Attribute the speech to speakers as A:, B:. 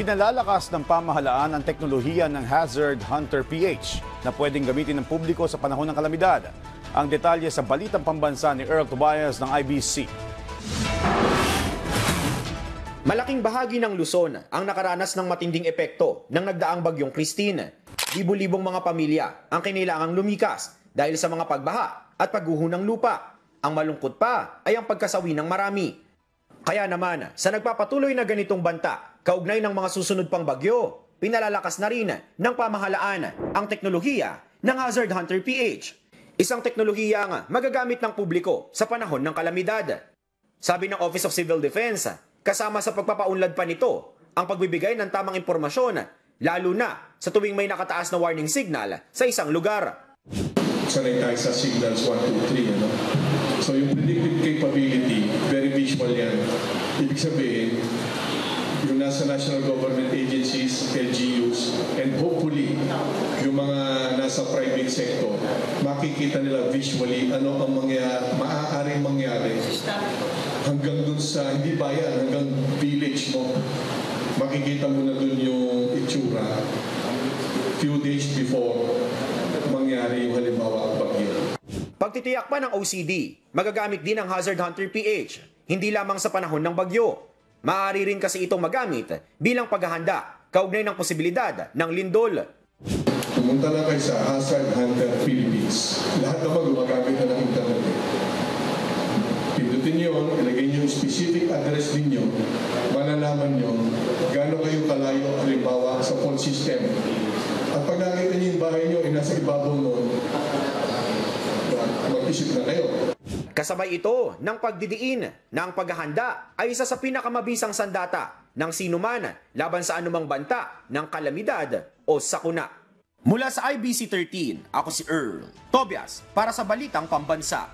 A: Pinalalakas ng pamahalaan ang teknolohiya ng Hazard Hunter PH na pwedeng gamitin ng publiko sa panahon ng kalamidad. Ang detalye sa Balitang Pambansa ni Earl Tobias ng IBC.
B: Malaking bahagi ng Luzon ang nakaranas ng matinding epekto ng nagdaang bagyong Christine. Libu-libong mga pamilya ang kinailangang lumikas dahil sa mga pagbaha at pagguho ng lupa. Ang malungkot pa ay ang pagkasawi ng marami. Kaya naman, sa nagpapatuloy na ganitong banta, kaugnay ng mga susunod pang bagyo, pinalalakas na rin ng pamahalaan ang teknolohiya ng Hazard Hunter PH. Isang teknolohiyang magagamit ng publiko sa panahon ng kalamidad. Sabi ng Office of Civil Defense, kasama sa pagpapaunlad pa nito ang pagbibigay ng tamang impormasyon, lalo na sa tuwing may nakataas na warning signal sa isang lugar.
C: Sanay tayo sa signals 1, 2, 3, ano? So yung predictive capability, very visual yan. Ibig sabihin, yung nasa national government agencies, LGUs, and hopefully yung mga nasa private sector, makikita nila visually ano ang maaaring mangyari hanggang dun sa, hindi bayan, hanggang village mo. Makikita mo na dun yung itsura few days before mangyari yung halimbawa ang bagyo.
B: Pagtitiyak pa ng OCD, magagamit din ang Hazard Hunter PH, hindi lamang sa panahon ng bagyo. Maaari rin kasi itong magamit bilang paghahanda, kaugnay ng posibilidad ng lindol.
C: Pumunta lang kayo sa Hazard Hunter Philippines. Lahat naman gumagamit na ng internet. Pindutin nyo, ilagay nyo yung specific address ninyo, malalaman nyo gaano kayo kalayo, halimbawa sa phone system. At pag nakita nyo yung bahay nyo, nasa ibabaw nun, mag-isip na kayo.
B: Kasabay ito ng pagdidiin na ang paghahanda ay isa sa pinakamabisang sandata ng sinuman laban sa anumang banta ng kalamidad o sakuna. Mula sa IBC 13, ako si Earl Tobias para sa Balitang Pambansa.